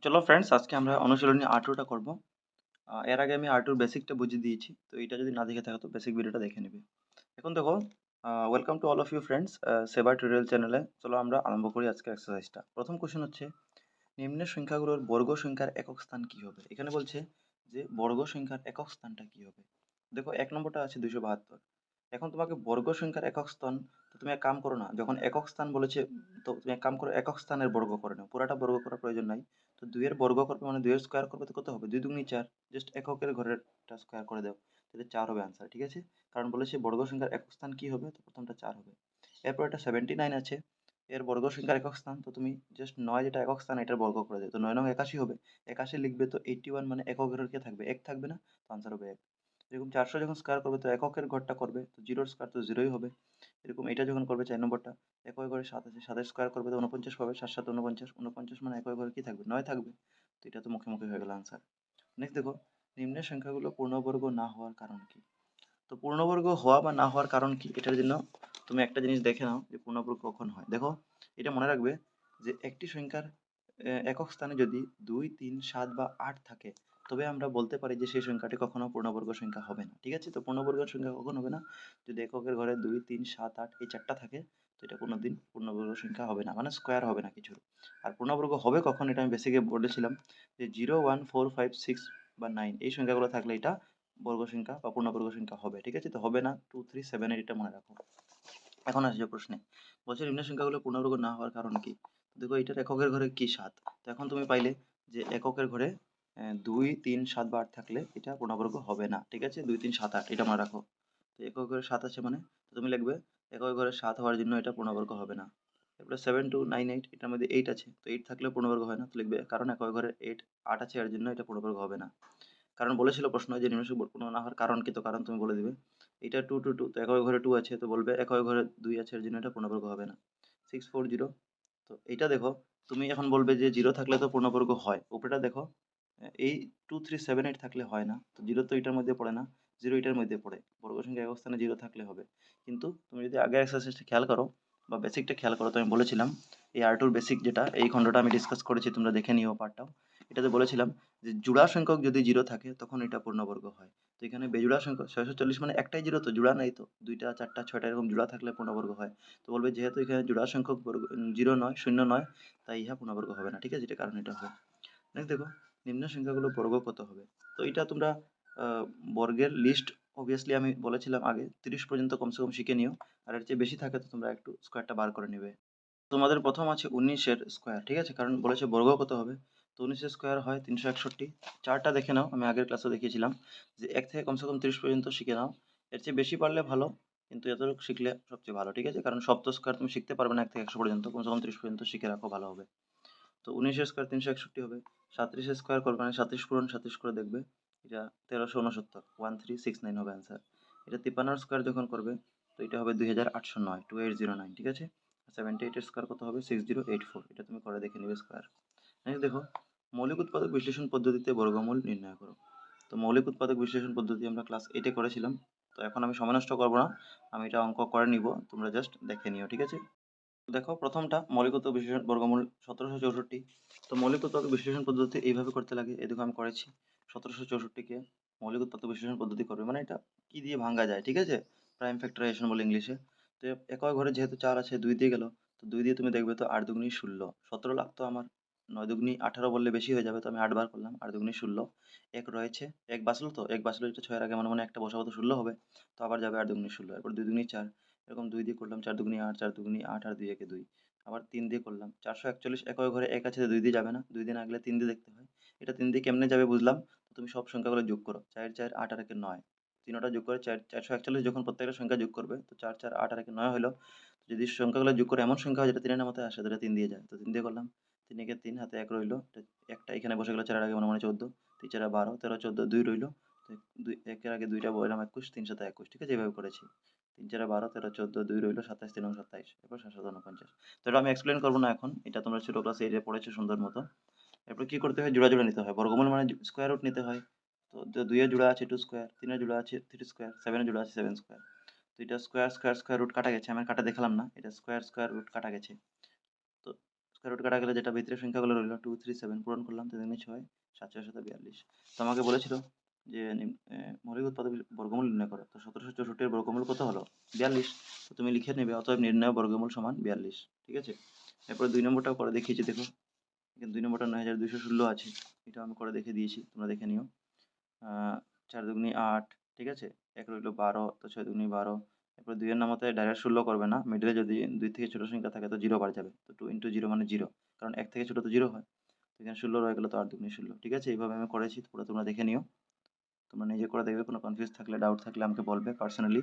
চলো ফ্রেন্ডস, আজকে আমরা অনুশীলনী R2টা করব। এর আগে আমি R2 বেসিকটা বুঝিয়ে দিয়েছি, তো এটা যদি না দেখে থাকো তো বেসিক ভিডিওটা দেখে নিবে। এখন দেখো, welcome to all of you friends Seba tutorial চ্যানেলে। চলো আমরা আরম্ভ করি আজকে এক্সারসাইজটা। প্রথম কোশ্চেন হচ্ছে, নিম্নের সংখ্যাগুলোর বর্গ সংখ্যার একক স্থান কি হবে? এখানে বলছে যে বর্গ সংখ্যার একক স্থানটা কি হবে। দেখো, এক নম্বরটা আছে 272। এখন তোমাকে বর্গ সংখ্যার একক স্থান, তো তুমি এক কাম করো না, যখন একক স্থান বলেছে তো তুমি এক কাম করো, একক স্থানের বর্গ করে নাও, পুরাটা বর্গ করার প্রয়োজন নাই। তো দুইয়ের বর্গ করবে মানে দুইয়ের স্কোয়ার করবে, তো কত হবে? দুই দুগুনি চার, জাস্ট এককের ঘরেরটা স্কোয়ার করে দাও, তাহলে চার হবে অ্যান্সার। ঠিক আছে, কারণ বলেছে বর্গ সংখ্যার একক স্থান কি হবে, তো প্রথমটা চার হবে। এরপর একটা 79 আছে, এর বর্গ সংখ্যার একক স্থান, তো তুমি জাস্ট নয় যেটা একক স্থান এটার বর্গ করে দেবে, তো 9 নং 81 হবে। 81 লিখবে তো 81 মানে একক ঘরের কে থাকবে? এক থাকবে না, তো আনসার হবে এক। এরকম 400 যখন স্কোয়ার করবে তো এককের ঘরটা করবে, তো জিরোর স্কোয়ার তো জিরোই হবে। এরকম এটা যখন করবে 4 নম্বরটা, একই ঘরে 7 আছে, 7 স্কোয়ার করবে তো 49 পাবে, 7 7 49, 49 মানে একই ঘরে কি থাকবে? 9 থাকবে। তো এটা তো মুখে মুখে হয়ে গেল আনসার। নেক্সট দেখো, নিম্নের সংখ্যাগুলো পূর্ণবর্গ না হওয়ার কারণ কি? তো পূর্ণবর্গ হওয়া বা না হওয়ার কারণ কি, এটার জন্য তুমি একটা জিনিস দেখে নাও যে পূর্ণবর্গ কখন হয়। দেখো, এটা মনে রাখবে যে একটি সংখ্যার একক স্থানে যদি 2 3 7 বা 8 থাকে, তবে আমরা বলতে পারি যে সেই সংখ্যাটি কখনো পূর্ণবর্গ সংখ্যা হবে না। ঠিক আছে, তো পূর্ণবর্গ সংখ্যা কখন হবে না? যদি এককের ঘরে 2 3 7 8 এই চারটা থাকে, তো এটা কোনোদিন পূর্ণবর্গ সংখ্যা হবে না, মানে স্কোয়ার হবে না কিছুর। আর পূর্ণবর্গ হবে কখন, এটা আমি বেসিকে বলেছিলাম যে 0 1 4 5 6 বা 9 এই সংখ্যাগুলো থাকলে এটা বর্গ সংখ্যা বা পূর্ণবর্গ সংখ্যা হবে। ঠিক আছে, তো হবে না 2 3 7 8, এটা মনে রাখো। এখন আসছে প্রশ্নে, বলছে নিম্নের সংখ্যাগুলো পূর্ণবর্গ না হওয়ার কারণ কি? দেখো, এটার এককের ঘরে কি 7, তো এখন তুমি পাইলে যে এককের ঘরে 2 3 7 বা 8 থাকলে এটা পূর্ণবর্গ হবে না। ঠিক আছে, 2 3 7 8 এটা মনে রাখো। তো এককের ঘরে 7 আছে মানে, তো তুমি লিখবে এককের ঘরে 7 হওয়ার জন্য এটা পূর্ণবর্গ হবে না। এরপরে 7 2 9 8, এটার মধ্যে 8 আছে, তো 8 থাকলে পূর্ণবর্গ হয় না, তো লিখবে কারণ এককের ঘরে 8 আছে এর জন্য এটা পূর্ণবর্গ হবে না। কারণ বলেছিল প্রশ্ন যে নিম্নলিখিত পূর্ণ না হওয়ার কারণ কি, তো কারণ তুমি বলে দিবে। এটা 2 2 2, তো একই ঘরে 2 আছে, তো বলবে একই ঘরে 2 আছে এর জন্য এটা পূর্ণবর্গ হবে না। 6 4 0, তো এইটা দেখো, তুমি এখন বলবে যে 0 থাকলে তো পূর্ণবর্গ হয়, উপরেটা দেখো, এই 2 3 7 8 থাকলে হয় না, তো 0 তো এটার মধ্যে পড়ে না, 0 এটার মধ্যে পড়ে, বর্গ সংখ্যা এক স্থানে 0 থাকলে হবে। কিন্তু তুমি যদি আগের এক্সারসাইজটা খেয়াল করো বা বেসিকটা খেয়াল করো, তো আমি বলেছিলাম এই R2 বেসিক, যেটা এই খণ্ডটা আমি ডিসকাস করেছি, তোমরা দেখে নিও পার্টটাও। এটাতে বলেছিলাম যে জোড়া সংখ্যক যদি 0 থাকে তখন এটা পূর্ণবর্গ হয়। তো এখানে বেজোড়া সংখ্যক 640 মানে একটাই 0, তো জোড়া নাই, তো 2টা 4টা 6টা এরকম জোড়া থাকলে পূর্ণবর্গ হয়। তো বলবে যেহেতু এখানে জোড়া সংখ্যক বর্গ 0 নয়, শূন্য নয়, তাই ইহা পূর্ণবর্গ হবে না। ঠিক আছে, এটা কারণ এটা হবে। নেক্সট দেখো, নিম্ন সংখ্যাগুলো বর্গ কত হবে? তো এটা তোমরা বর্গের লিস্ট অবভিয়াসলি আমি বলেছিলাম আগে 30 পর্যন্ত কমসে কম শিখে নিও। আর এর চেয়ে বেশি থাকে তো তোমরা একটু স্কোয়ারটা বার করে নেবে। তোমাদের প্রথম আছে 19-এর স্কোয়ার। ঠিক আছে, কারণ বলেছে বর্গ কত হবে। তো 19-এর স্কোয়ার হয় 361। চারটা দেখে নাও, আমি আগের ক্লাসে দেখিয়েছিলাম যে এক থেকে কমসে কম 30 পর্যন্ত শিখে নাও। এর চেয়ে বেশি পারলে ভালো, কিন্তু এতটুকু শিখলে সবচেয়ে ভালো। ঠিক আছে, কারণ সব তো স্কোয়ার তুমি শিখতে পারবে না 1 থেকে 100 পর্যন্ত, কমসে কম 30 পর্যন্ত শিখে রাখো, ভালো হবে। তো 19-এর স্কোয়ার 361 হবে। 37-এর স্কোয়ার করবে মানে 37 পূরণ 37 করে দেখবে, এটা 1369, 1369 হবে অ্যান্সার। এটা 53-এর স্কোয়ার যখন করবে, তো এটা হবে 2809, 2809। ঠিক আছে, 78-এর স্কোয়ার কত হবে? 6084, এটা তুমি করে দেখে নিবে স্কোয়ার। নেক্সট দেখো, মৌলিক উৎপাদক বিশ্লেষণ পদ্ধতিতে বর্গমূল নির্ণয় করো। তো মৌলিক উৎপাদক বিশ্লেষণ পদ্ধতি আমরা ক্লাস 8-এ করেছিলাম, তো এখন আমি সময় নষ্ট করবো না, আমি এটা অঙ্ক করে নিব, তোমরা জাস্ট দেখে নিও। ঠিক আছে, দেখো প্রথমটা মৌলিক উৎপাদক বিশ্লেষণ বর্গমূল 1764। তো মৌলিক উৎপাদক বিশ্লেষণ পদ্ধতি এইভাবে করতে লাগে, এই দেখো আমি করেছি। 1764-কে মৌলিক উৎপাদক বিশ্লেষণ পদ্ধতি করবে মানে এটা কি দিয়ে ভাঙা যায়। ঠিক আছে, প্রাইম ফ্যাক্টরাইজেশন বলে ইংলিশে। তো একই ঘরে যেহেতু 4 আছে, 2 দিয়ে গেল, তো 2 দিয়ে তুমি দেখবে তো 8 দুগুনি 16, 17 লাগতো আমার, 9 দুগুনি 18 বললে বেশি হয়ে যাবে, তো আমি 8 বার করলাম, 8 দুগুনি 16। এক রয়েছে, এক বাঁচলো, তো এক বাঁচলো, এটা 6-এর আগে মনে মনে একটা বসাবো, তো 16 হবে। তো আবার যাবে 8 দুগুনি 16, এরপর 2 দুগুনি 4, এরকম 2 দিয়ে করলাম, 4 দুগুনি 8, 4 দুগুনি 8, আর 2 একে 2, আবার 3 দিয়ে করলাম 441। একই ঘরে 1 আছে, 2 দিয়ে যাবে না, 2 দিয়ে না গেলে 3 দিয়ে দেখতে হয়। এটা 3 দিয়ে কেমনে যাবে বুঝলাম, তো তুমি সব সংখ্যাগুলো যোগ করো, 4 4 8 আর 1 9, তিনোটা যোগ করে 441। যখন প্রত্যেকটা সংখ্যা যোগ করবে, তো 4 4 8 আর 1 9 হলো। যদি সংখ্যাগুলো যোগ করে এমন সংখ্যা হয় যেটা 3-এর মধ্যে আসে, তাহলে 3 দিয়ে যায়, তো 3 দিয়ে করলাম। 3 একে 3, হাতে 1 রইলো, একটা এখানে বসে গেল, 4-এর আগে মনে মনে 14, 3 4 12, 13 14, 2 রইলো। তো 2 1-এর আগে 2টা বললাম 21, 3 7 21। ঠিক আছে, এইভাবে করেছি। 3 4 12, 13 14, 2 রইলো, 27 3 27, এরপর 7 7 49। তো এটা আমি এক্সপ্লেন করবো না এখন, এটা তোমরা ছোট ক্লাসে এটা পড়েছো সুন্দর মতো। এরপর কি করতে হয়, জোড়া জোড়া নিতে হয়, বর্গমূল মানে স্কোয়ার রুট নিতে হয়। তো 2 এর জোড়া আছে 2 স্কোয়ার, 3 এর জোড়া আছে 3 স্কোয়ার, 7 এর জোড়া আছে 7 স্কোয়ার। তো এটা স্কোয়ার স্কোয়ার স্কোয়ার রুট কাটা গেছে, আমার কাটা দেখালাম না, এটা স্কোয়ার স্কোয়ার রুট কাটা গেছে। তো স্কোয়ার রুট কাটা গেলে যেটা ভিতরের সংখ্যাগুলো রইল 2 3 7 পূরণ করলাম 3 দুগুণে 6 7 6 7 42। তো আমাকে বলেছিল যে মৌলিক উৎপাদক বর্গমূল নির্ণয় করো। তো 1764 এর বর্গমূল কত হলো? 42। তো তুমি লিখে নেবে অতএব নির্ণয় বর্গমূল সমান 42। ঠিক আছে। এরপরে 2 নম্বরটাও করে দেখিয়েছি দেখো। এখানে 2 নম্বরটা 9216 আছে। এটা আমি করে দেখিয়ে দিয়েছি, তোমরা দেখে নিও। 4 দুগুণে 8, ঠিক আছে। 1 রইল 12, তো 6 দুগুণে 12। এরপর 2 এর নামতে ডাইরেক্ট 16 করবে না, মিডলে যদি 2 থেকে ছোট সংখ্যা থাকে তো 0 বার যাবে। তো 2 × 0 মানে 0, কারণ 1 থেকে ছোট তো 0 হয়। তো এখানে 16 রয়ে গেল, তো 8 দুগুণে 16। ঠিক আছে, এইভাবে আমি করেছি, পুরো তোমরা দেখে নিও। তোমরা নিজে করে দেখবে, কোনো কনফিউজ থাকলে, ডাউট থাকলে আমাকে বলবে পার্সোনালি।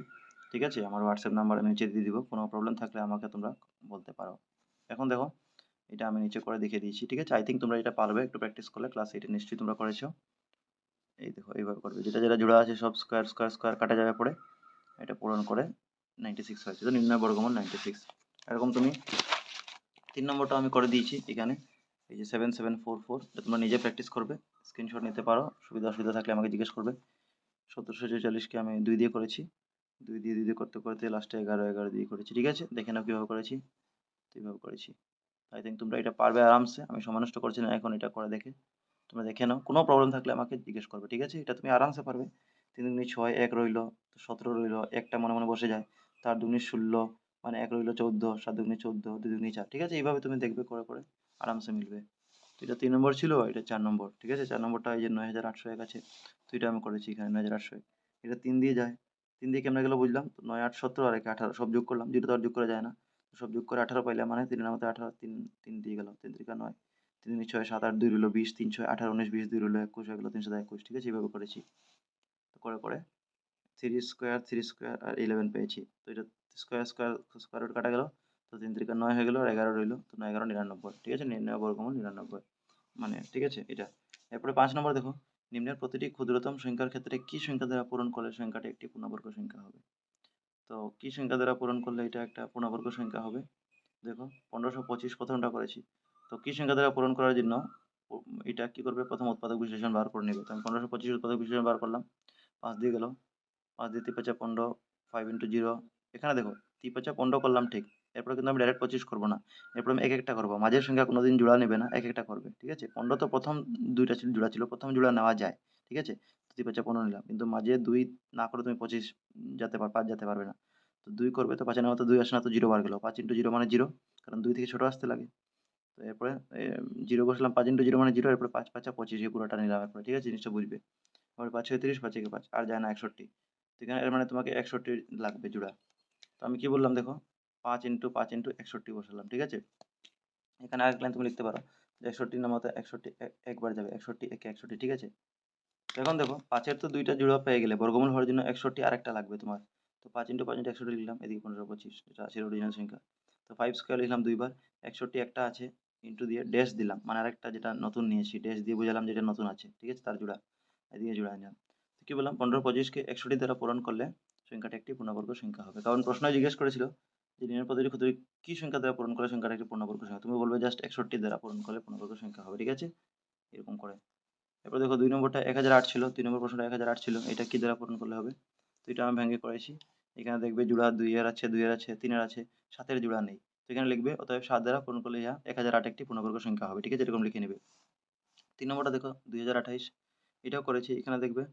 ঠিক আছে, আমার হোয়াটসঅ্যাপ নাম্বার আমি নিচে দিয়ে দিব, কোনো প্রবলেম থাকলে আমাকে তোমরা বলতে পারো। এখন দেখো, এটা আমি নিচে করে দেখিয়ে দিয়েছি। ঠিক আছে, আই থিঙ্ক তোমরা এটা পারবে, একটু প্র্যাকটিস করলে। ক্লাস 8 নিশ্চয়ই তোমরা করেছো। এই দেখো, এইভাবে করবে, যেটা যেটা জোড়া আছে সব স্কোয়ার স্কোয়ার স্কোয়ার কাটা যাবে পড়ে, এটা পূরণ করে 96 হয়েছে। তো নির্ণয় বর্গমূল 96। এরকম তুমি 3 নম্বরটা আমি করে দিয়েছি এখানে, এই যে 7744, এটা তোমরা নিজে প্র্যাকটিস করবে, স্ক্রিনশট নিতে পারো, সুবিধা অসুবিধা থাকলে আমাকে জিজ্ঞেস করবে। 1744কে আমি 2 দিয়ে করেছি, 2 দিয়ে 2 দিয়ে করতে করতে লাস্টে 11 11 দিয়ে করেছি। ঠিক আছে, দেখে নাও কীভাবে করেছি। তো এইভাবে করেছি। আই থিঙ্ক তোমরা এটা পারবে আরামসে, আমি সময় নষ্ট করছি না এখন এটা করে দেখে। তোমরা দেখে নাও, কোনো প্রবলেম থাকলে আমাকে জিজ্ঞেস করবে। ঠিক আছে, এটা তুমি আরামসে পারবে। 3 দুগুণে 6, 1 রইল, 17 রইল, একটা মনে মনে বসে যায়। 4 দুগুণে 16, মানে 1 রইল 14, 7 দুগুণে 14, 2 দুগুণে 4। ঠিক আছে, এইভাবে তুমি দেখবে, করে করে আরামসে মিলবে। তো এটা 3 নম্বর ছিল, এটা 4 নম্বর। ঠিক আছে, 4 নম্বরটা এই যে 9801 আছে, তো এটা আমি করেছি এখানে 9801। এটা 3 দিয়ে যায়, 3 দিয়ে কেমনে গেল বুঝলাম তো। 9 8 17 আর 1 18, সব যোগ করলাম, 0 তো আর যোগ করা যায় না। সব যোগ করে 18 পাইলাম, মানে 3 এর মধ্যে 18, 3 3 দিয়ে গেল, 3 3 9, 3 দুগুণে 6 7 8 2 রইল 20, 3 6 18 19 20, 2 রইল 21 হয়ে গেল 321। ঠিক আছে, এইভাবে করেছি। তো করে করে 3 স্কোয়ার আর 11 পেয়েছি। তো এটা স্কোয়ার স্কোয়ার স্কোয়ার রুট কাটা গেল, তো 3 3 9 হয়ে গেল, আর 11 রইল, তো 9 11 99। ঠিক আছে, নির্ণয় বর্গমূল 99, মানে ঠিক আছে এটা। এরপরে 5 নম্বর দেখো, নিম্নের প্রতিটি ক্ষুদ্রতম সংখ্যার ক্ষেত্রে কি সংখ্যা দ্বারা পূরণ করলে সংখ্যাটি একটি পূর্ণবর্গ সংখ্যা হবে? তো কি সংখ্যা দ্বারা পূরণ করলে এটা একটা পূর্ণবর্গ সংখ্যা হবে? দেখো, 1525 প্রথমটা করেছি। তো কি সংখ্যা দ্বারা পূরণ করার জন্য এটা কি করবে, প্রথম উৎপাদক বিশ্লেষণ বার করে নেবে। তো আমি 1525 উৎপাদক বিশ্লেষণ বার করলাম, 5 দিয়ে গেল, 5 দিয়ে 3 5 15, 5 × 0। এখানে দেখো 3 5 15 করলাম ঠিক, এরপরে কিন্তু আমি ডাইরেক্ট 25 করবো না, এরপর আমি এক একটা করবো, মাঝের সংখ্যা কোনোদিন জোড়া নেবে না, এক একটা করবে। ঠিক আছে, 15 তো প্রথম দুইটা জোড়া ছিল, প্রথম জোড়া নেওয়া যায়। ঠিক আছে, তো 3 5 15 নিলাম, কিন্তু মাঝে 2 না করে তুমি 25 যেতে 5 যেতে পারবে না। তো 2 করবে, তো 5 নেওয়া তো 2 আসে না, তো 0 বার গেল, 5 × 0 মানে 0, কারণ 2 থেকে ছোট আসতে লাগে। তো এরপরে 0 বসলাম, 5 × 0 মানে 0, এরপরে 5 5 25, এই পুরোটা নিলাম এরপরে। ঠিক আছে, জিনিসটা বুঝবে। আবার 5 6 30, 5 1 5, আর যায় না 61। তো এখানে এর মানে তোমাকে 61 লাগবে জোড়া। তো আমি কি বললাম দেখো, 5 × 5 × 61 বসালাম। ঠিক আছে, এখানে আরেক লাইন তুমি লিখতে পারো যে 61 নামাতে 61 একবার যাবে, 61 একে 61। ঠিক আছে, তো এখন দেখো 5 এর তো দুইটা জোড়া পেয়ে গেলে, বর্গমূল হওয়ার জন্য 61 আরেকটা লাগবে তোমার। তো 5 × 5 × 61 লিখলাম, এদিকে 15 25, এটা 80 এর অরিজিনাল সংখ্যা। তো 5 স্কোয়ার লিখলাম দুইবার, 61 একটা আছে, ইন্টু দিয়ে ড্যাশ দিলাম, মানে আরেকটা যেটা নতুন নিয়েছি ড্যাশ দিয়ে বুঝালাম যেটা নতুন আছে। ঠিক আছে, তার জোড়া এদিকে জোড়া নিলাম। তো কি বললাম, 15 25কে 61 দ্বারা পূরণ করলে সংখ্যাটা একটি পূর্ণবর্গ সংখ্যা হবে। কারণ প্রশ্ন জিজ্ঞেস করেছিল যে নিম্নের পদ্ধতি ক্ষুদ্র কি সংখ্যা দ্বারা পূরণ করলে সংখ্যাটা একটি পূর্ণবর্গ সংখ্যা, তুমি বলবে জাস্ট 61 দ্বারা পূরণ করলে পূর্ণবর্গ সংখ্যা হবে। ঠিক আছে, এরকম করে। এরপর দেখো 2 নম্বরটা 1008 ছিল, 2 নম্বর প্রশ্নটা 1008 ছিল, এটা কি দ্বারা পূরণ করলে হবে? তো এটা আমি ভেঙে করেছি। এখানে দেখবে জোড়া 2 এর আছে, 2 এর আছে, 3 এর আছে, 7 এর জোড়া নেই। তো এখানে লিখবে অতএব 7 দ্বারা পূরণ করলে ইহা 1008 একটি পূর্ণবর্গ সংখ্যা হবে। ঠিক আছে, এরকম লিখে নেবে। 3 নম্বরটা দেখো 2028, এটাও করেছি। এখানে দেখবে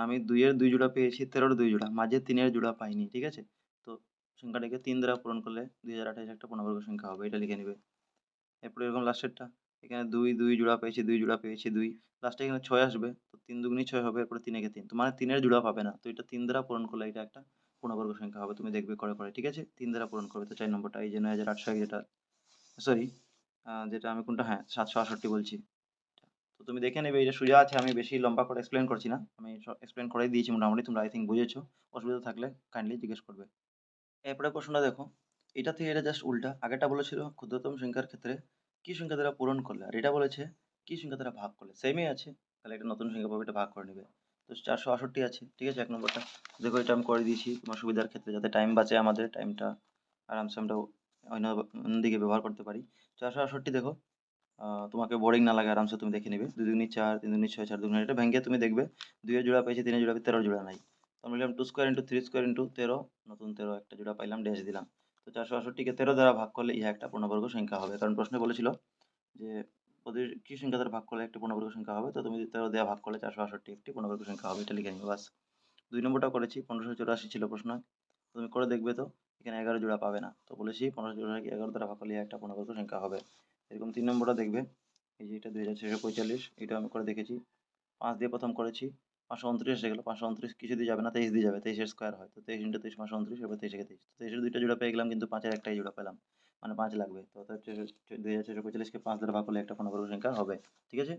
আমি 2 এর 2 জোড়া পেয়েছি, 13 এর 2 জোড়া, মাঝে 3 এর জোড়া পাইনি। ঠিক আছে, তো সংখ্যাটাকে 3 দ্বারা পূরণ করলে 2028 একটা পূর্ণবর্গ সংখ্যা হবে, এটা লিখে নেবে। এরপরে এরকম লাস্টেরটা, এখানে 2 2 জোড়া পেয়েছি, 2 জোড়া পেয়েছি 2, লাস্টে এখানে 6 আসবে, তো 3 দুগুণে 6 হবে, এরপরে 3 একে 3, তো মানে 3 এর জোড়া পাবে না, তো এটা 3 দ্বারা পূরণ করলে এটা একটা পূর্ণবর্গ সংখ্যা হবে, তুমি দেখবে করে করে। ঠিক আছে, 3 দ্বারা পূরণ করবে। তো 4 নম্বরটা এই যে 9801, যেটা সরি যেটা আমি কোনটা, হ্যাঁ 768 বলছি। তো তুমি দেখে নেবে, এটা সোজা আছে, আমি বেশি লম্বা করে এক্সপ্লেন করছি না, আমি এক্সপ্লেন করেই দিয়েছি মোটামুটি, তোমরা আই থিঙ্ক বুঝেছো। অসুবিধা থাকলে কাইন্ডলি জিজ্ঞেস করবে। এরপরে প্রশ্নটা দেখো, এটা থেকে এটা জাস্ট উল্টা। আগেরটা বলেছিল ক্ষুদ্রতম সংখ্যার ক্ষেত্রে কি সংখ্যা দ্বারা পূরণ করলে, আর এটা বলেছে কি সংখ্যা দ্বারা ভাগ করলে, সেমই আছে, তাহলে একটা নতুন সংখ্যা পাবে, এটা ভাগ করে নেবে। তো 468 আছে। ঠিক আছে, 1 নম্বরটা দেখো, এটা আমি করে দিয়েছি তোমার সুবিধার ক্ষেত্রে, যাতে টাইম বাঁচে, আমাদের টাইমটা আরামসে আমরা অন্যদিকে ব্যবহার করতে পারি। 468 দেখো, তোমাকে বোরিং না লাগে, আরামসে তুমি দেখে নিবে। 2 দুগুণে 4, 3 দুগুণে 6, 4 দুগুণে, এটা ভেঙে তুমি দেখবে 2 এর জোড়া পেয়েছি, 3 এর জোড়া পেয়েছি, 13 এর জোড়া নাই। তো আমরা লিখলাম 2 স্কোয়ার × 3 স্কোয়ার × 13, নতুন 13 একটা জোড়া পাইলাম, ড্যাশ দিলাম। তো 468 কে 13 দ্বারা ভাগ করলে ইহা একটা পূর্ণবর্গ সংখ্যা হবে, কারণ প্রশ্নে বলেছিল যে কি সংখ্যা দ্বারা ভাগ করলে একটি পূর্ণবর্গ সংখ্যা হবে, তো তুমি 13 দ্বারা ভাগ করলে 468 একটি পূর্ণবর্গ সংখ্যা হবে, এটা লিখে নিবে বাস। 2 নম্বরটা করেছি, 1584 ছিল প্রশ্ন, তুমি করে দেখবে তো এখানে 11 জোড়া পাবে না, তো বলেছি 1584 11 দ্বারা ভাগ করলে ইহা একটা পূর্ণবর্গ সংখ্যা হবে। এরকম 3 নম্বরটা দেখবে, এই যে এটা 2645, এটা আমি করে দেখেছি, 5 দিয়ে প্রথম করেছি, 529 এসে গেল, 529 কিছু দিয়ে যাবে না, 23 দিয়ে যাবে, 23 এর স্কোয়ার হয়, তো 23 × 23 529, এবার 23 কে 23, 23 এর দুইটা জোড়া পেয়ে গেলাম, কিন্তু 5 এর একটাই জোড়া পেলাম, মানে 5 লাগবে, তো অর্থাৎ 2645 কে 5 দ্বারা ভাগ করলে একটা পূর্ণবর্গ সংখ্যা হবে, ঠিক আছে।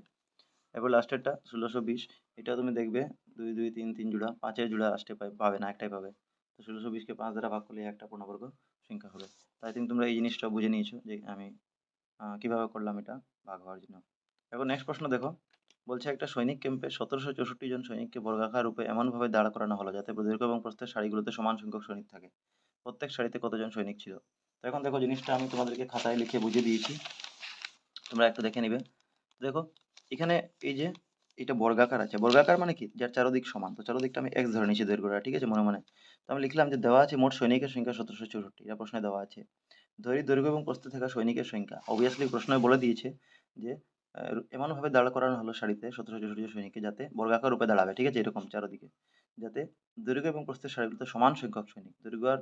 এবার লাস্টেরটা 1620, এটা তুমি দেখবে 2 2 3 3 জোড়া, 5 এর জোড়া লাস্টে পাবে না, একটাই পাবে, তো 1620 কে 5 দ্বারা ভাগ করলে একটা পূর্ণবর্গ সংখ্যা হবে। তাই থিঙ্ক তোমরা এই জিনিসটা বুঝে নিয়েছো যে আমি কিভাবে করলাম এটা ভাগ হওয়ার জন্য। এখন নেক্সট প্রশ্ন দেখো, বলছে একটা সৈনিক ক্যাম্পে 1764 জন সৈনিককে বর্গাকার রূপে এমনভাবে দাঁড় করানো হলো যাতে দৈর্ঘ্য এবং প্রস্থের সারিগুলোতে সমান সংখ্যক সৈনিক থাকে। প্রত্যেক সারিতে কতজন সৈনিক ছিল? তো এখন দেখো জিনিসটা আমি তোমাদেরকে খাতায় লিখে বুঝিয়ে দিয়েছি, তোমরা একটু দেখে নিবে। দেখো এখানে এই যে এটা বর্গাকার আছে, বর্গাকার মানে কি, যার চারদিক সমান, তো চারদিকটা আমি এক্স ধরে নিয়েছি দৈর্ঘ্যটা, ঠিক আছে, মনে মনে। তো আমি লিখলাম যে দেওয়া আছে মোট সৈনিকের সংখ্যা 1764, এটা প্রশ্নে দেওয়া আছে। দৈর্ঘ্য এবং প্রস্থে থাকা সৈনিকের সংখ্যা, অবভিয়াসলি প্রশ্ন বলে দিয়েছে যে এমনভাবে দাঁড় করানো হলো সারিতে 1764 জন সৈনিককে যাতে বর্গাকার রূপে দাঁড়াবে, ঠিক আছে, এরকম চারদিকে, যাতে দৈর্ঘ্য এবং প্রস্থের সারিগুলোতে সমান সংখ্যক সৈনিক, দৈর্ঘ্য আর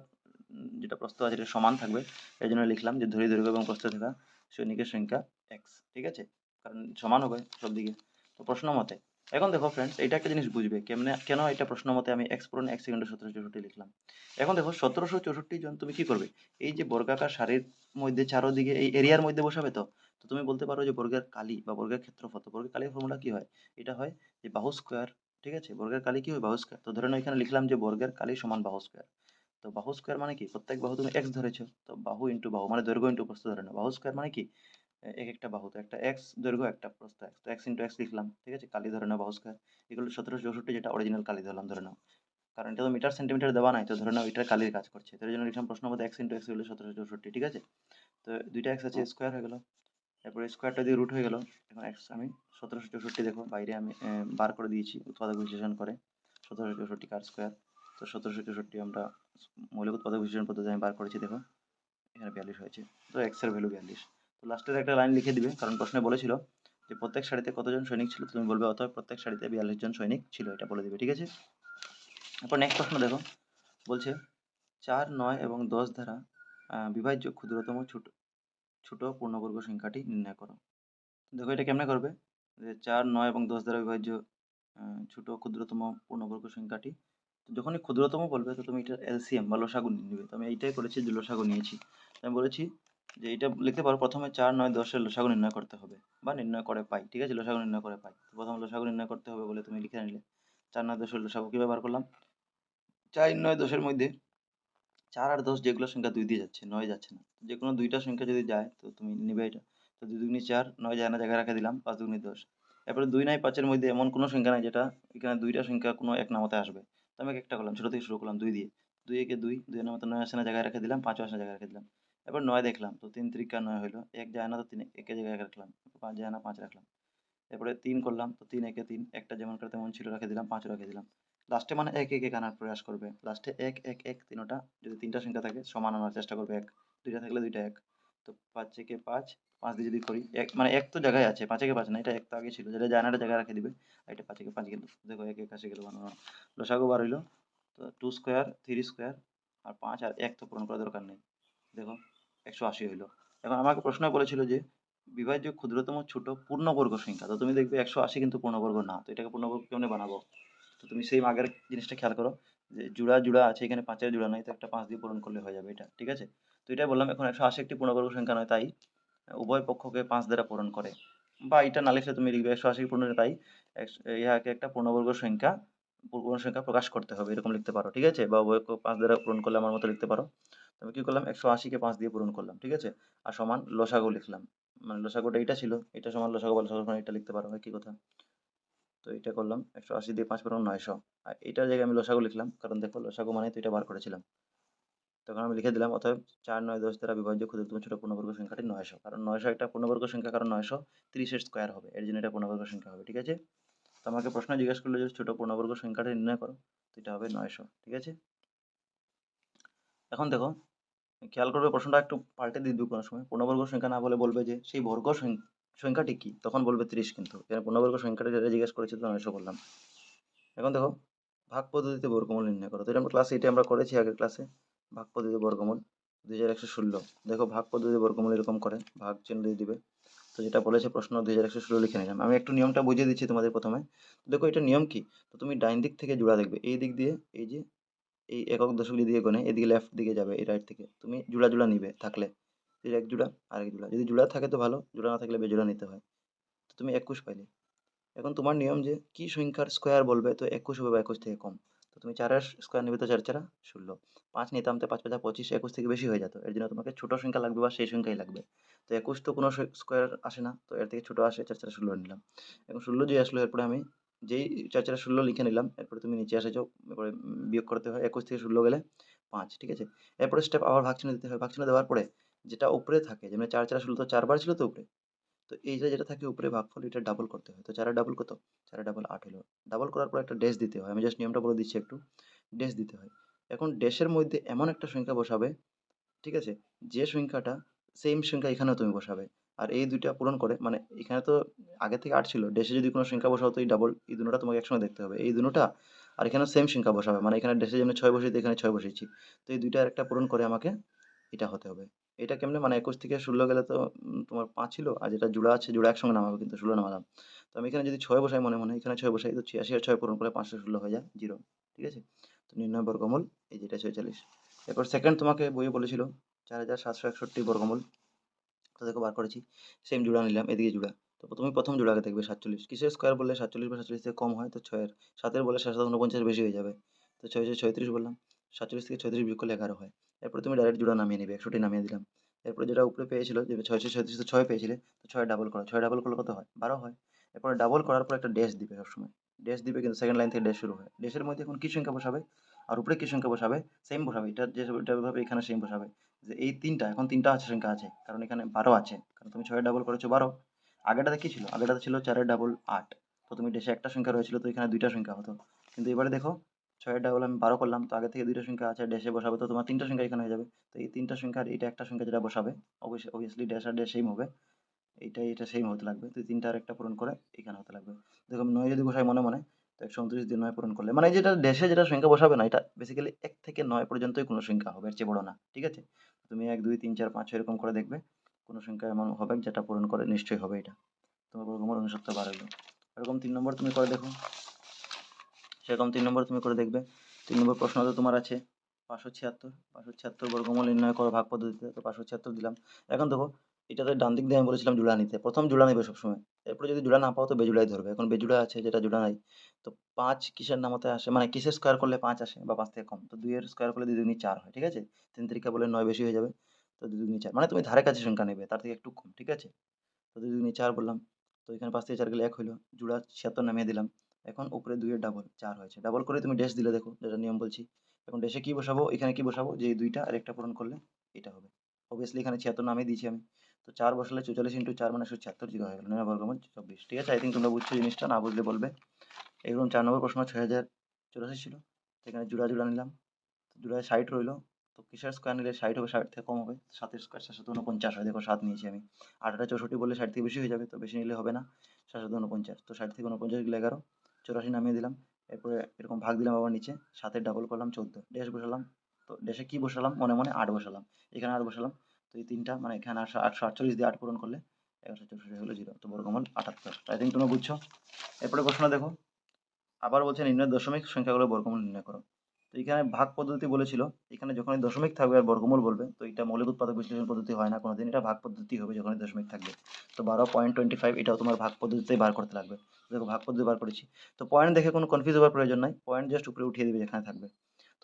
যেটা প্রস্থ আছে এটা সমান থাকবে, এই জন্য লিখলাম যে দৈর্ঘ্য এবং প্রস্থে থাকা সৈনিকের সংখ্যা এক্স, ঠিক আছে, কারণ সমান হবে সব দিকে। তো প্রশ্ন মতে, এখন দেখো ফ্রেন্ডস, এটা একটা জিনিস বুঝবে কেমনে, কেন এটা প্রশ্ন মতে আমি এক্স পূরণ এক্স সেকেন্ডে 1764 লিখলাম। এখন দেখো 1764 জন তুমি কি করবে, এই যে বর্গাকার সারির মধ্যে চারোদিকে এই এরিয়ার মধ্যে বসাবে, তো তো তুমি বলতে পারো যে বর্গের কালি বা বর্গের ক্ষেত্রফল, তো বর্গের কালির ফর্মুলা কি হয়, এটা হয় যে বাহু স্কোয়ার, ঠিক আছে, বর্গের কালি কি হয়, বাহু স্কোয়ার, তো ধরে নাও এখানে লিখলাম যে বর্গের কালি সমান বাহু স্কোয়ার, তো বাহু স্কোয়ার মানে কি, প্রত্যেক বাহু তুমি এক্স ধরেছো, তো বাহু ইন্টু বাহু মানে দৈর্ঘ্য ইন্টু প্রস্থ ধরে নাও, বাহু স্কোয়ার মানে কি এক একটা বাহু, তো একটা এক্স দৈর্ঘ্য একটা প্রস্থ এক্স, তো এক্স ইন্টু এক্স লিখলাম, ঠিক আছে, কালি ধরে নাও বাহু স্কোয়ার, এগুলো 1764 যেটা অরিজিনাল কালি ধরলাম ধরে নাও, কারণ এটা তো মিটার সেন্টিমিটার দেওয়া নাই, তো ধরে নাও এটা কালির কাজ করছে, তো এই জন্য লিখলাম প্রশ্ন মতো এক্স ইন্টু এক্স হলো 1764, ঠিক আছে। তো দুইটা এক্স আছে, স্কোয়ার হয়ে গেল, তারপরে স্কোয়ারটা দিয়ে রুট হয়ে গেল, এখন এক্স আমি 1764 দেখো বাইরে আমি বার করে দিয়েছি উৎপাদক বিশ্লেষণ করে, 1764 কার স্কোয়ার, তো 1764 আমরা মৌলিক উৎপাদক বিশ্লেষণ পদ্ধতি আমি বার করেছি, দেখো এখানে 42 হয়েছে, তো এক্স এর ভ্যালু 42। তো লাস্টের একটা লাইন লিখে দিবে, কারণ প্রশ্নে বলেছিল যে প্রত্যেক সারিতে কতজন সৈনিক ছিল, তুমি বলবে অতএব প্রত্যেক সারিতে 42 জন সৈনিক ছিল, এটা বলে দিবে, ঠিক আছে। এরপর নেক্সট প্রশ্ন দেখো, বলছে 4 9 এবং 10 দ্বারা বিভাজ্য ক্ষুদ্রতম ছোট ছোট পূর্ণবর্গ সংখ্যাটি নির্ণয় করো। দেখো এটা কেমনে করবে, যে 4 9 এবং 10 দ্বারা বিভাজ্য ছোট ক্ষুদ্রতম পূর্ণবর্গ সংখ্যাটি, তো যখনই ক্ষুদ্রতম বলবে তো তুমি এটা এলসিএম বা লসাগু নিবে, তো আমি এইটাই করেছি যে লসাগু নিয়েছি, তো আমি বলেছি যে এটা লিখতে পারো প্রথমে 4 9 10 এর লসাগু নির্ণয় করতে হবে বা নির্ণয় করে পাই, ঠিক আছে, লসাগু নির্ণয় করে পাই, তো প্রথমে লসাগু নির্ণয় করতে হবে বলে তুমি লিখে নিলে 4 9 10 এর লসাগু কি ব্যবহার করলাম, 4 9 10 এর মধ্যে 4 আর 10 যেগুলো সংখ্যা 2 দিয়ে যাচ্ছে, 9 যাচ্ছে না, যে কোনো দুইটা সংখ্যা যদি যায় তো তুমি নিবে এটা, তো 2 দুগুনি 4, 9 যায় না, জায়গায় রেখে দিলাম, 5 দুগুনি 10। এরপরে 2 নাই 5 এর মধ্যে এমন কোনো সংখ্যা নাই যেটা এখানে দুইটা সংখ্যা কোনো এক নামতে আসবে, তো আমি একটা করলাম, ছোট থেকে শুরু করলাম 2 দিয়ে, 2 একে 2, 2 এর নামতে 9 আসে না, জায়গায় রেখে দিলাম, 5 আসে না, জায়গায় রেখে দিলাম। এবার 9 দেখলাম, তো 3 3 9 হলো, 1 যায় না, তো 3 একে জায়গায় রাখলাম, 5 যায় না, 5 রাখলাম। এরপরে 3 করলাম, তো 3 একে 3, একটা যেমন করে তেমন ছিল রেখে দিলাম, 5 রেখে দিলাম। লাস্টে মানে 1 1 1 আনার প্রয়াস করবে, লাস্টে 1 1 1 তিনোটা, যদি তিনটা সংখ্যা থাকে সমান আনার চেষ্টা করবে, 1 দুইটা থাকলে দুইটা 1, তো 5 একে 5, 5 দিয়ে যদি করি 1 মানে 1 তো জায়গায় আছে, 5 একে 5 না, এটা 1 তো আগে ছিল, যেটা যায় না এটা জায়গায় রেখে দিবে, আর এটা 5 একে 5 গেল, দেখো 1 1 আসে গেল, লসাগু বার হইলো, তো 2 স্কোয়ার 3 স্কোয়ার আর 5 আর 1 তো পূরণ করার দরকার নেই, দেখো 180 হইলো। এখন আমাকে প্রশ্ন বলেছিল যে বিভাজ্য ক্ষুদ্রতম ছোট পূর্ণবর্গ সংখ্যা, তো তুমি দেখবে 180 কিন্তু পূর্ণবর্গ না, তো এটাকে পূর্ণবর্গ কেমনে বানাবো, তো তুমি সেই আগের জিনিসটা খেয়াল করো যে জোড়া জোড়া আছে, এখানে 5 এর জোড়া নাই, তো একটা 5 দিয়ে পূরণ করলে হয়ে যাবে এটা, ঠিক আছে। তো এটাই বললাম, এখন 180 একটি পূর্ণবর্গ সংখ্যা নয়, তাই উভয় পক্ষকে 5 দ্বারা পূরণ করে, বা এটা না লিখলে তুমি লিখবে 180 পূর্ণ, তাই ইহাকে একটা পূর্ণবর্গ সংখ্যা পূর্ণ সংখ্যা প্রকাশ করতে হবে, এরকম লিখতে পারো, ঠিক আছে, বা উভয়কে 5 দ্বারা পূরণ করলে আমার মতো লিখতে পারো। তো আমি কি করলাম, 180 কে 5 দিয়ে পূরণ করলাম, ঠিক আছে, আর সমান লসাগু লিখলাম, মানে লসাগুটা এটা ছিল, এটা সমান লসাগু বা লসাগু সমান এটা লিখতে পারো, একই কথা। তো এটা করলাম 180 দিয়ে 5 পূরণ 900, আর এটার জায়গায় আমি লসাগু লিখলাম, কারণ দেখো লসাগু মানে তো এটা বার করেছিলাম, তখন আমি লিখে দিলাম অতএব 4 9 10 দ্বারা বিভাজ্য ক্ষুদ্রতম ছোট পূর্ণবর্গ সংখ্যাটি 900, কারণ 900 একটা পূর্ণবর্গ সংখ্যা, কারণ 900 30 এর স্কোয়ার হবে, এর জন্য এটা পূর্ণবর্গ সংখ্যা হবে, ঠিক আছে। তো আমাকে প্রশ্ন জিজ্ঞেস করলো যে ছোট পূর্ণবর্গ সংখ্যাটি নির্ণয় করো, তো এটা হবে 900, ঠিক আছে। এখন দেখো খেয়াল করবে প্রশ্নটা একটু পাল্টে দিয়ে দিবে কোনো সময়। পূর্ণবর্গ সংখ্যা না বলে বলবে যে সেই বর্গ সংখ্যাটি কি? তখন বলবে 30 কিন্তু। এখানে পূর্ণবর্গ সংখ্যাটা যেটা জিজ্ঞেস করেছে তো 900 বললাম। এখন দেখো ভাগ পদ্ধতিতে বর্গমূল নির্ণয় করো। তো এটা আমরা ক্লাস 8 এ আমরা করেছি আগের ক্লাসে। ভাগ পদ্ধতিতে বর্গমূল 2116। দেখো ভাগ পদ্ধতিতে বর্গমূল এরকম করে ভাগ চিহ্ন দিয়ে দিবে। তো যেটা বলেছে প্রশ্ন 2116 লিখে নিলাম। আমি একটু নিয়মটা বুঝিয়ে দিচ্ছি তোমাদের প্রথমে। তো দেখো এটা নিয়ম কি? তো তুমি ডাইন দিক থেকে জোড়া দেখবে। এই দিক দিয়ে এই যে এই একক দশক দিকে গনে এদিকে লেফট দিকে যাবে এই রাইট থেকে। তুমি জোড়া জোড়া নিবে থাকলে। এই এক জোড়া আরেক জোড়া। যদি জোড়া থাকে তো ভালো, জোড়া না থাকলে বেজোড়া নিতে হয়। তো তুমি 21 পাইলে। এখন তোমার নিয়ম যে কি সংখ্যার স্কোয়ার বলবে, তো 21 হবে বা 21 থেকে কম। তো তুমি 4 এর স্কোয়ার নিবে, তো 4 4 16। 5 নিতাম তো 5 5 25, 21 থেকে বেশি হয়ে যেত। এর জন্য তোমাকে ছোট সংখ্যা লাগবে বা সেই সংখ্যাই লাগবে। তো 21 তো কোনো স্কোয়ার আসে না, তো এর থেকে ছোট আসে, 4 4 16 নিলাম। এখন 16 যে আসলো এরপরে আমি যেই 4 4 16 লিখে নিলাম, এরপরে তুমি নিচে আসে যাও, এরপরে বিয়োগ করতে হয়। 21 থেকে 16 গেলে 5, ঠিক আছে। এরপরে স্টেপ আবার ভাগ চিহ্ন দিতে হয়। ভাগ চিহ্ন দেওয়ার পরে যেটা উপরে থাকে, যেমন 4 4 16 তো 4 বার ছিল তো উপরে, তো এই যে যেটা থাকে উপরে ভাগফল, এটা ডাবল করতে হয়। তো 4 এর ডাবল কত? 4 এর ডাবল 8 হলো। ডাবল করার পর একটা ড্যাশ দিতে হয়। আমি জাস্ট নিয়মটা বলে দিচ্ছি একটু। ড্যাশ দিতে হয়। এখন ড্যাশের মধ্যে এমন একটা সংখ্যা বসাবে, ঠিক আছে? যে সংখ্যাটা সেম সংখ্যা এখানেও তুমি বসাবে। আর এই ২ টা পূরণ করে, মানে এখানে তো আগে থেকে ৮ ছিল। ড্যাশে যদি কোনো সংখ্যা বসাও তো এই ডাবল এই দুটোটা তোমাকে একসঙ্গে দেখতে হবে। এই দুটোটা আর এখানেও সেম সংখ্যা বসাবে। মানে এখানে ড্যাশে যেমন ৬ বসিয়েছি, এখানে ৬ বসিয়েছি। তো এই ২ টার একটা পূরণ করে আমাকে এটা হতে হবে। এটা কেমনে? মানে ২১ থেকে ১৬ গেলে তো তোমার ৫ ছিল। আর যেটা জোড়া আছে, জোড়া একসঙ্গে নামাবো কিন্তু ১৬ নামালাম। তো আমি এখানে যদি ৬ বসাই মনে, মনে এখানে ৬ বসাই, তো ৮৬ আর ৬ পূরণ করলে ৫১৬ হয়ে যায় 0। ঠিক আছে? তো নির্ণয় বর্গমূল এই যেটা ৪৬। এরপর সেকেন্ড তোমাকে বইয়ে বলেছিল ৪৭৬১ বর্গমূল। তো দেখো বার করেছি। সেম জোড়া নিলাম, এদিকে জোড়া। তো তুমি প্রথম জোড়াকে দেখবে ৪৭। কিসের স্কোয়ার বললে ৪৭ বা ৪৭ থেকে কম হয়? তো ৬ এর। ৭ এর বললে ৭ ৭ ৪৯ বেশি হয়ে যাবে। তো ৬ ৬ ৩৬ বললাম। ৪৭ থেকে ৩৬ বিয়োগ করলে ১১ হয়। এরপরে তুমি ডাইরেক্ট জোড়া নামিয়ে নিবে। ৬১ নামিয়ে দিলাম। এরপরে যেটা উপরে পেয়েছিল যে ৬ ৬ ৩৬ তো ৬ পেয়েছিলে। তো ৬ ডাবল করো। ৬ ডাবল করলে কত হয়? ১২ হয়। এরপরে ডাবল করার পর একটা ড্যাশ দিবে সবসময়। ড্যাশ দিবে কিন্তু সেকেন্ড লাইন থেকে ড্যাশ শুরু হয়। ড্যাশের মধ্যে এখন কি সংখ্যা বসাবে? আর উপরে কি সংখ্যা বসাবে? সেম বসাবে। এটা ভাবে এখানে সেম বসাবে। যে এই ৩টা, এখন ৩টা আছে সংখ্যা আছে। কারণ এখানে ১২ আছে। কারণ তুমি ৬ এর ডাবল করেছো ১২। আগেরটাতে কি ছিল? আগেরটাতে ছিল ৪ এর ডাবল ৮। তো তুমি ড্যাশে একটা সংখ্যা রয়েছিল, তো এখানে ২ টা সংখ্যা হতো। কিন্তু এবারে দেখো ৬ এর ডাবল আমি ১২ করলাম, তো আগে থেকে ২ টা সংখ্যা আছে, ড্যাশে বসাবে, তো তোমার ৩ টা সংখ্যা এখানে হয়ে যাবে। তো এই ৩ টা সংখ্যার এটা একটা সংখ্যা যেটা বসাবে, অবভিয়াসলি ড্যাশ আর ড্যাশ সেম হবে। এটা সেম হতে লাগবে। তো ৩ টা আরেকটা পূরণ করে এখানে হতে লাগবে। দেখো আমি ৯ যদি বসাই মনে, মনে, তো ১২৯ দিয়ে ৯ পূরণ করলে, মানে এই যেটা ড্যাশে যেটা সংখ্যা বসাবে না, এটা বেসিক্যালি ১ থেকে ৯ পর্যন্তই কোনো সংখ্যা হবে, এর চেয়ে বড় না। ঠিক আছে? তুমি ১ ২ ৩ ৪ ৫ ৬ এরকম করে দেখবে। কোনো সংখ্যা এমন হবে যেটা পূরণ করে, নিশ্চয়ই হবে এটা। তোমার বর্গমূল ৬৯ বার হলো। এরকম ৩ নম্বর তুমি করে দেখো। সেরকম ৩ নম্বর তুমি করে দেখবে। ৩ নম্বর প্রশ্ন তো তোমার আছে ৫৭৬। ৫৭৬ বর্গমূল নির্ণয় করো ভাগ পদ্ধতিতে। তো ৫৭৬ দিলাম। এখন দেখো এটাতে ডান দিক দিয়ে আমি বলেছিলাম জোড়া নিতে। প্রথম জোড়া নেবে সবসময়। এরপরে যদি জোড়া না পাও তো বেজোড়াই ধরবে। এখন বেজোড়া আছে, যেটা জোড়া নাই। তো ৫ কিসের নামতে আসে? মানে কিসের স্কোয়ার করলে ৫ আসে বা ৫ থেকে কম? তো ২ এর স্কোয়ার করলে ২ দুগুণী ৪ হয়। ঠিক আছে? ৩ তিরিকা বলে ৯ বেশি হয়ে যাবে। তো ২ দুগুণী ৪। মানে তুমি ধারে কাছে সংখ্যা নেবে, তার থেকে একটু কম। ঠিক আছে? তো ২ দুগুণী ৪ বললাম। তো এখানে ৫ থেকে ৪ গেলে ১ হইল। জোড়া ৭৬ নামিয়ে দিলাম। এখন উপরে ২ এর ডাবল ৪ হয়েছে। ডাবল করে তুমি ড্যাশ দিলে, দেখো যেটা নিয়ম বলছি। এখন ড্যাশে কি বসাবো? এখানে কি বসাবো? যে এই ২ টা আর একটা পূরণ করলে এটা হবে। অবভিয়াসলি এখানে ৭৬ নামিয়ে দিয়েছি আমি। তো ৪ বসালে ৪৪ ইন্টু ৪ মানে ১৭৬ জিরো হয়ে গেল। ৯ বর্গমূল ২৪। ঠিক আছে? আই থিংক তোমরা বুঝছো জিনিসটা, না বুঝলে বলবে। এরকম ৪ নম্বর প্রশ্ন ৬০৮৪ ছিল। তো এখানে জোড়া জোড়া নিলাম। তো জোড়ায় ৬০ রইলো। তো কিসের স্কোয়ার নিলে ৬০ হবে? ৬০ থেকে কম হবে। ৭ এর স্কোয়ার ৭ ৭ ৪৯ হয়। দেখো ৭ নিয়েছি আমি। ৮ এটা ৬৪ বললে ৬০ থেকে বেশি হয়ে যাবে। তো বেশি নিলে হবে না। ৭ ৭ ৪৯। তো ৬০ থেকে ৪৯ গেলে ১১। ৮৪ নামিয়ে দিলাম। এরপরে এরকম ভাগ দিলাম আবার নিচে। ৭ এর ডাবল করলাম ১৪। ড্যাশ বসালাম। তো ড্যাশে কি বসালাম? মনে, মনে ৮ বসালাম। এখানে ৮ বসালাম। তো এই ৩টা মানে এখানে ৮৪৮ দিয়ে ৮ পূরণ করলে ১৬৪ হলো ০। তো বর্গমূল ৭৮। আই থিংক তোমরা বুঝছো। এরপরে প্রশ্ন দেখো। আবার বলছে নির্ণয় দশমিক সংখ্যাগুলোর বর্গমূল নির্ণয় করো। তো এখানে ভাগ পদ্ধতি বলেছিল। এখানে যখনই দশমিক থাকবে আর বর্গমূল বলবে, তো এটা মৌলিক উৎপাদক বিশ্লেষণ পদ্ধতি হয় না কোনোদিন, এটা ভাগ পদ্ধতি হবে যখনই দশমিক থাকবে। তো 12.25 এটাও তোমার ভাগ পদ্ধতিতেই বার করতে লাগবে। দেখো ভাগ পদ্ধতি বার করেছি। তো পয়েন্ট দেখে কোনো কনফিউজ হওয়ার প্রয়োজন নাই। পয়েন্ট জাস্ট উপরে উঠিয়ে দিবে যেখানে থাকবে।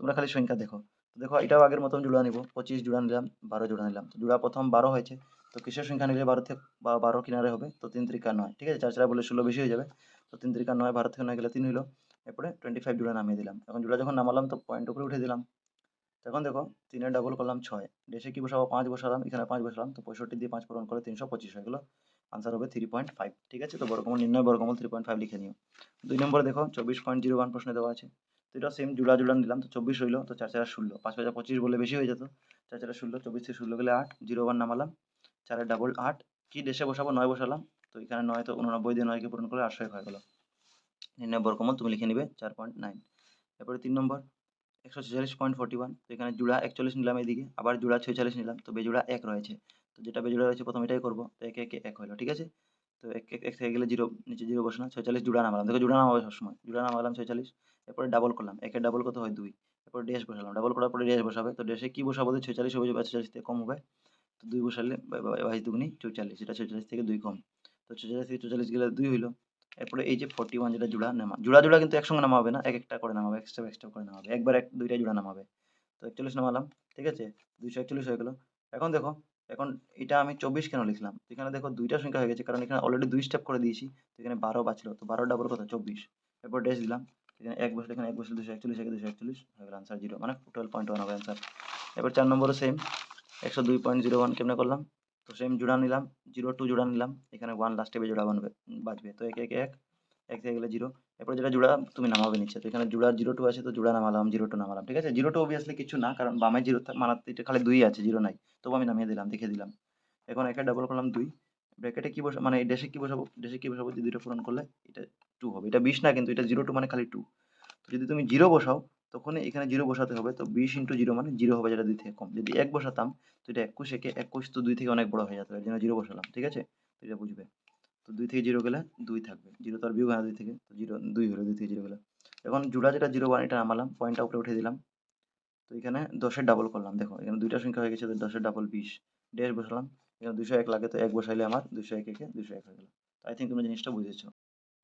তোমরা খালি সংখ্যা দেখো। তো দেখো এটাও আগের মতন জোড়া নিব। 25 জোড়া নিলাম, 12 জোড়া নিলাম। তো জোড়া প্রথম 12 হয়েছে। তো কিসের সংখ্যা নিলে 12 থেকে বা 12 কিনারে হবে? তো ৩ তিরিকা ৯। ঠিক আছে? ৪ ৪ বলে ১৬ বেশি হয়ে যাবে। তো ৩ তিরিকা ৯, 12 থেকে ৯ গেলে ৩ হইলো। এরপরে 25 জোড়া নামিয়ে দিলাম। এখন জোড়া যখন নামালাম তো পয়েন্ট উপরে উঠে দিলাম। তখন দেখো ৩ এর ডাবল করলাম ৬। ড্যাশে কি বসাবো? ৫ বসালাম। এখানে ৫ বসালাম। তো ৬৫ দিয়ে ৫ পূরণ করে ৩২৫ হয়ে গেল। আনসার হবে 3.5। ঠিক আছে, তো বর্গমূল নির্ণয়, বর্গমূল 3.5 লিখে নিও। 2 নম্বরে দেখো 24.01 প্রশ্নে দেওয়া আছে। তো এটা সেম জোড়া জোড়া নিলাম, তো 24 হইলো, তো 4 4 16, 5 5 25 বলে বেশি হয়ে যেত, 4 4 16, 24 থেকে 16 গেলে 8, 0 1 নামালাম, 4 ডাবল 8, কি দেশে বসাবো, 9 বসালাম, তো এখানে 9, তো 89 দিয়ে 9 কে পূরণ করলে 800 হয়ে গেল। নির্ণয় বর্গমূল তুমি লিখে নিবে 4.9। এরপরে 3 নম্বর 146.41, তো এখানে জোড়া 41 নিলাম এদিকে, আবার জোড়া 46 নিলাম, তো বেজোড়া 1 রয়েছে, তো যেটা বেজোড়া রয়েছে প্রথম এটাই করবো, তো 1 1 1 হলো। ঠিক আছে, তো 1 থেকে গেলে 0, নিচে 0 বসানো, 46 জোড়া নামালাম, দেখো জোড়া নামাবে সবসময়, জোড়া নামালাম 46, এরপরে ডাবল করলাম, একের ডাবল কত হয় 2, এরপর ড্যাশ বসালাম, ডাবল করার পরে ড্যাশ বসাবে, তো ড্যাশে কি বসাবো, 46 হবে, 46 থেকে কম হবে, তো 2 বসালে 22 দুগুনি 44, এটা 46 থেকে 2 কম, তো 46 থেকে 44 গেলে 2 হইলো। এরপরে এই যে 41 যেটা জোড়া নামা, জোড়া জোড়া কিন্তু একসঙ্গে নামা হবে না, এক একটা করে নামাবে, এক্সট্রা এক্সট্রা করে নামাবে, একবার দুইটা জোড়া নামাবে। তো 41 নামালাম, ঠিক আছে, 241 হয়ে গেল। এখন দেখো, এখন এটা আমি 24 কেন লিখলাম, এখানে দেখো দুইটা সংখ্যা হয়ে গেছে, কারণ এখানে অলরেডি 2 স্টেপ করে দিয়েছি, তো এখানে 12 বাঁচলো, তো 12 ডাবল কত 24, এরপর ড্যাশ দিলাম, এখানে 1 বসলে, এখানে 1 বসলে 241, একে 241 হয়ে গেল, আনসার 0, মানে 12.1 হবে আনসার। এবার 4 নম্বরও সেম 102.01 কেমনে করলাম, তো সেম জোড়া নিলাম, 02 জোড়া নিলাম, এখানে 1 লাস্টে জোড়া বাজবে, তো 1 1 1, 1 থেকে গেলে 0, এরপর যেটা জোড়া তুমি নামাবে নিচ্ছে, তো এখানে জোড়া 02 আছে, তো জোড়া নামালাম, 02 নামালাম। ঠিক আছে, 02 অবভিয়াসলি কিছু না, কারণ বামে 0 মানাতে এটা খালি 2 আছে, 0 নাই, তবু আমি নামিয়ে দিলাম, দেখে দিলাম। এখন একে ডাবল করলাম 2, ব্র্যাকেটে কি বসাবো, মানে ড্যাশে কি বসাবো, ড্যাশে কি বসাবো, যে 2টা পূরণ করলে এটা 2 হবে, এটা 20 না কিন্তু, এটা 02 মানে খালি 2, তো যদি তুমি 0 বসাও তখন এখানে 0 বসাতে হবে, তো 20 ইন্টু 0 মানে 0 হবে, যেটা 2 থেকে কম, যদি 1 বসাতাম তো এটা 21, একে 21, তো 2 থেকে অনেক বড় হয়ে যেত, এর জন্য 0 বসালাম। ঠিক আছে, তো এটা বুঝবে, তো 2 থেকে 0 গেলে 2 থাকবে, 0 তো আর বিয়োগ হয় না 2 থেকে, তো 0 2 হলো, 2 থেকে 0 গেলে। এখন জোড়া যেটা 01 এটা নামালাম, পয়েন্টটা উপরে উঠে দিলাম, তো এখানে 10 এর ডাবল করলাম, দেখো এখানে দুইটা সংখ্যা হয়ে গেছে, তো 10 এর ডাবল 20, ড্যাশ বসালাম, এখানে 201 লাগে, তো 1 বসাইলে আমার 201 একে 201 হয়ে গেল। তো আই থিঙ্ক তুমি জিনিসটা বুঝেছো।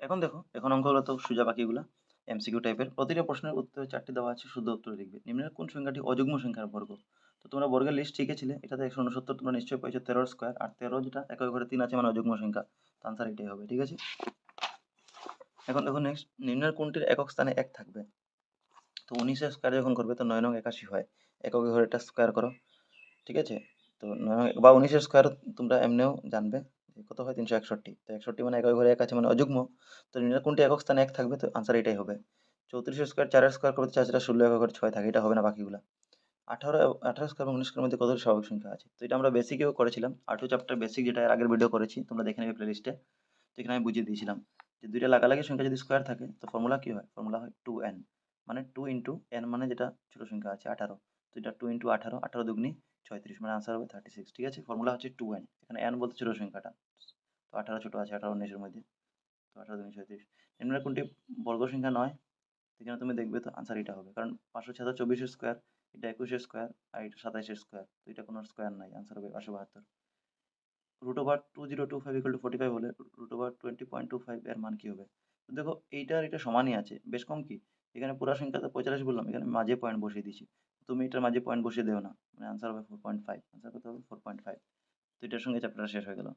এখন দেখো, এখন অঙ্কগুলো তো সোজা, বাকিগুলা এমসিকিউ টাইপের, প্রতিটা প্রশ্নের উত্তরে 4টি দেওয়া আছে, শুদ্ধ উত্তর লিখবে। নিম্নের কোন সংখ্যাটি অযুগ্ম সংখ্যার বর্গ, তো তোমরা বর্গের লিস্ট শিখেছিলে, এটাতে 169 তোমরা নিশ্চয়ই পেয়েছো, 13 স্কোয়ার, আর 13 যেটা একই ঘরে 3 আছে মানে অযুগ্ম সংখ্যা, তো আনসার এটাই হবে। ঠিক আছে, এখন দেখো নেক্সট, নিম্নের কোনটির একক স্থানে 1 থাকবে, তো 19 স্কোয়ার যখন করবে তো 9 নং 81 হয়, একক ঘরে এটা স্কোয়ার করো। ঠিক আছে, তো 9 বা 19 স্কোয়ার তোমরা এমনিও জানবে যে কত হয়, 361, তো 61 মানে একই ঘরে 1 আছে মানে অযুগ্ম, তো নিম্নের কোনটি একক স্থানে 1 থাকবে, তো আনসার এটাই হবে। 34 স্কোয়ার 4 স্কোয়ার করতে 4 4 16, একক ঘরে 6 থাকে, এটা হবে না বাকিগুলা। 18 স্কোয়ার এবং 19 স্কোয়ার মধ্যে কতটি স্বাভাবিক সংখ্যা আছে, তো এটা আমরা বেসিকেও করেছিলাম, R2 চ্যাপ্টার বেসিক, যেটা এর আগের ভিডিও করেছি, তোমরা দেখে নেবে প্লেলিস্টে, তো এখানে আমি বুঝিয়ে দিয়েছিলাম যে দুইটা লাগালাগি সংখ্যা যদি স্কোয়ার থাকে তো ফর্মুলা কি হয়, ফর্মুলা হয় 2n, মানে 2 ইন্টু n মানে যেটা ছোট সংখ্যা আছে 18, তো এটা 2 ইন্টু 18, 18 দুগুনি 36, মানে আনসার হবে 36। ঠিক আছে, ফর্মুলা হচ্ছে 2n, এখানে n বলতে ছোট সংখ্যাটা, তো 18 ছোট আছে, 18 19 এর মধ্যে, তো 18 দুগুনি 36। নিম্নের কোনটি বর্গ সংখ্যা নয়, তো এখানে তুমি দেখবে তো আনসার এটা হবে, কারণ 524 স্কোয়ার, এটা 21 স্কোয়ার, আর এটা 27 স্কোয়ার, তো এটা কোনো স্কোয়ার নাই, আনসার হবে 572। রুট ওভার 2025 ইকুয়াল টু 45 হলে রুট ওভার 20.25 এর মান কি হবে, তো দেখো এইটার এটা সমানই আছে, বেশ কম কি, এখানে পুরা সংখ্যাতে 45 বললাম, এখানে মাঝে পয়েন্ট বসিয়ে দিয়েছি, তুমি এটার মাঝে পয়েন্ট বসিয়ে দেও না, মানে আনসার হবে 4.5, আনসার কত হবে 4.5। তো এটার সঙ্গে চ্যাপ্টার শেষ হয়ে গেল।